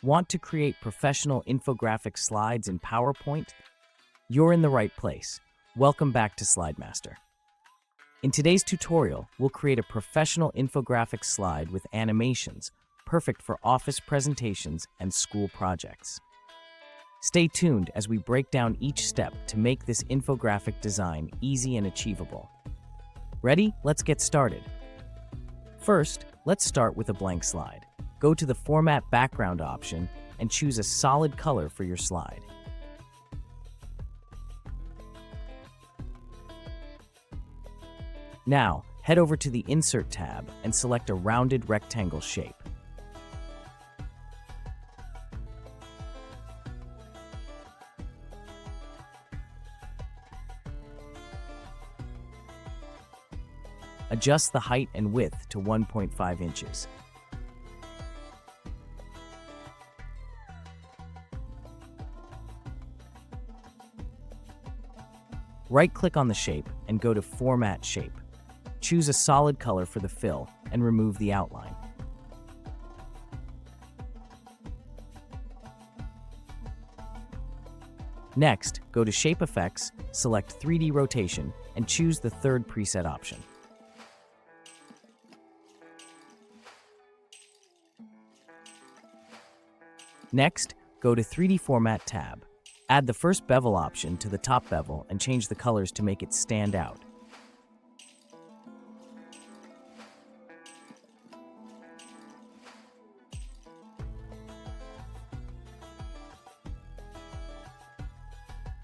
Want to create professional infographic slides in PowerPoint? You're in the right place. Welcome back to SlideMaster. In today's tutorial, we'll create a professional infographic slide with animations, perfect for office presentations and school projects. Stay tuned as we break down each step to make this infographic design easy and achievable. Ready? Let's get started. First, let's start with a blank slide. Go to the Format Background option and choose a solid color for your slide. Now, head over to the Insert tab and select a rounded rectangle shape. Adjust the height and width to 1.5 inches. Right-click on the shape and go to Format Shape. Choose a solid color for the fill and remove the outline. Next, go to Shape Effects, select 3D Rotation, and choose the third preset option. Next, go to 3D Format tab. Add the first bevel option to the top bevel and change the colors to make it stand out.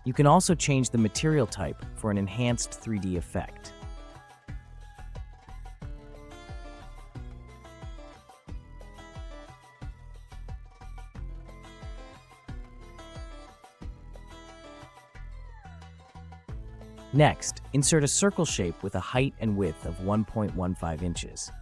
You can also change the material type for an enhanced 3D effect. Next, insert a circle shape with a height and width of 1.15 inches.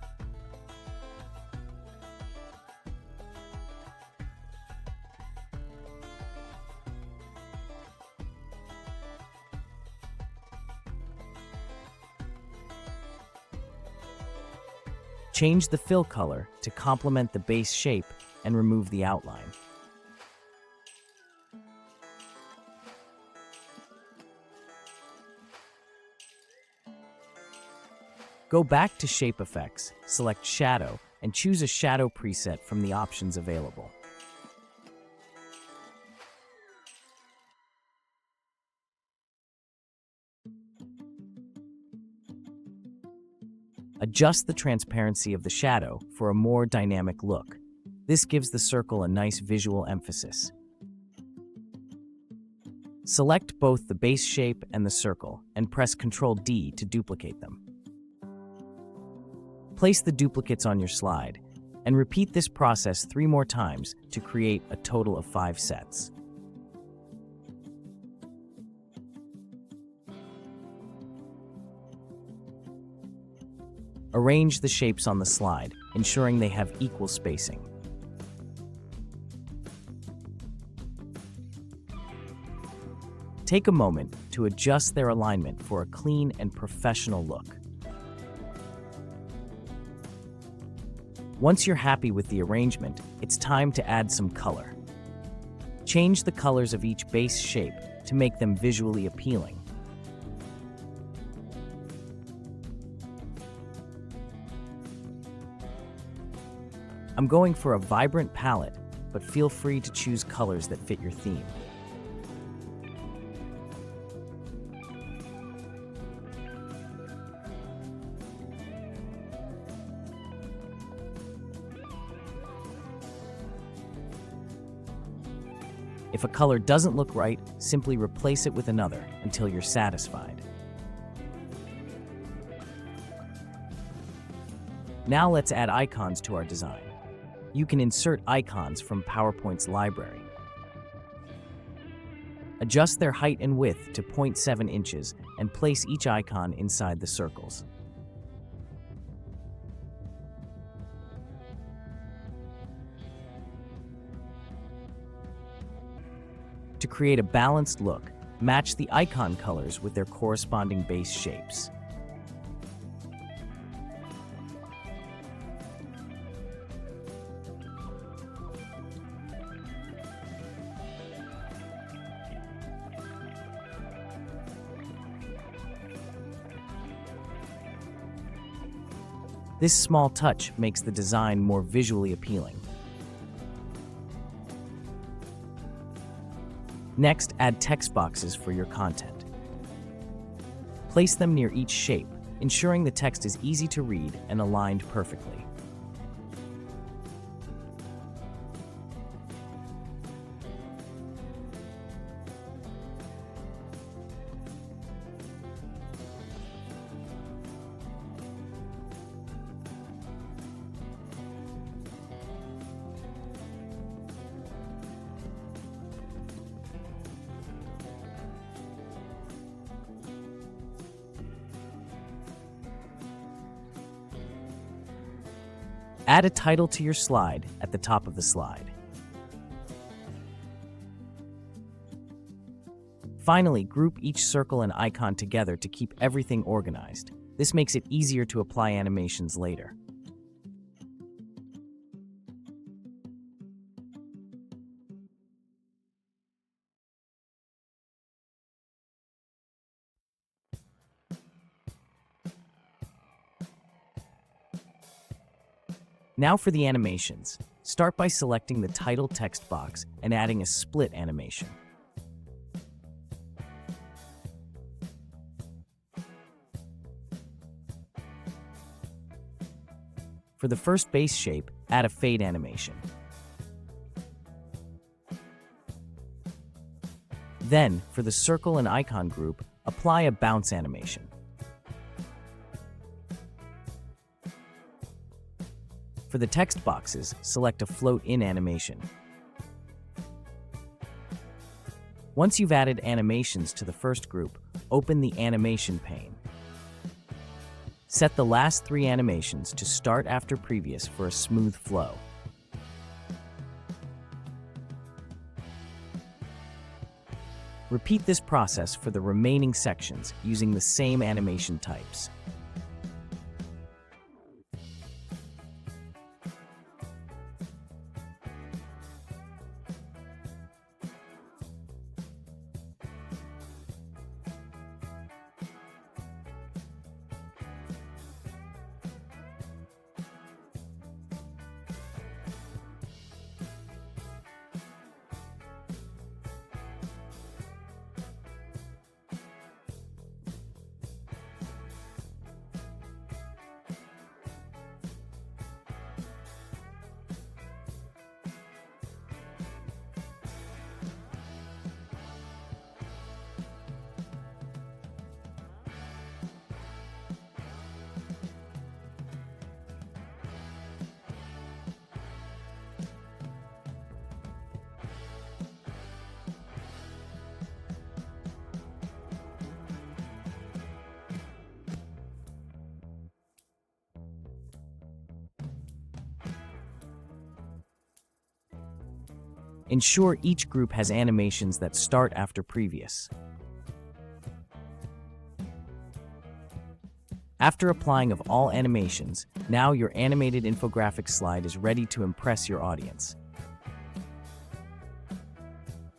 Change the fill color to complement the base shape and remove the outline. Go back to Shape Effects, select Shadow, and choose a shadow preset from the options available. Adjust the transparency of the shadow for a more dynamic look. This gives the circle a nice visual emphasis. Select both the base shape and the circle, and press Ctrl-D to duplicate them. Place the duplicates on your slide, and repeat this process 3 more times to create a total of 5 sets. Arrange the shapes on the slide, ensuring they have equal spacing. Take a moment to adjust their alignment for a clean and professional look. Once you're happy with the arrangement, it's time to add some color. Change the colors of each base shape to make them visually appealing. I'm going for a vibrant palette, but feel free to choose colors that fit your theme. If a color doesn't look right, simply replace it with another until you're satisfied. Now let's add icons to our design. You can insert icons from PowerPoint's library. Adjust their height and width to 0.7 inches and place each icon inside the circles. To create a balanced look, match the icon colors with their corresponding base shapes. This small touch makes the design more visually appealing. Next, add text boxes for your content. Place them near each shape, ensuring the text is easy to read and aligned perfectly. Add a title to your slide at the top of the slide. Finally, group each circle and icon together to keep everything organized. This makes it easier to apply animations later. Now for the animations. Start by selecting the title text box and adding a split animation. For the first base shape, add a fade animation. Then, for the circle and icon group, apply a bounce animation. For the text boxes, select a float-in animation. Once you've added animations to the first group, open the animation pane. Set the last 3 animations to start after previous for a smooth flow. Repeat this process for the remaining sections using the same animation types. Ensure each group has animations that start after previous. After applying of all animations, now your animated infographic slide is ready to impress your audience.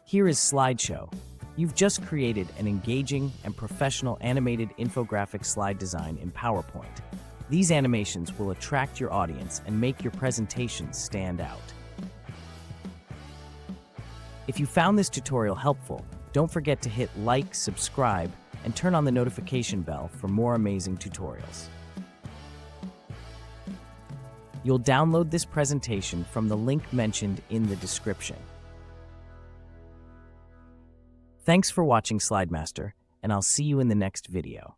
Here is Slideshow. You've just created an engaging and professional animated infographic slide design in PowerPoint. These animations will attract your audience and make your presentation stand out. If you found this tutorial helpful, don't forget to hit like, subscribe, and turn on the notification bell for more amazing tutorials. You'll download this presentation from the link mentioned in the description. Thanks for watching SlideMaster, and I'll see you in the next video.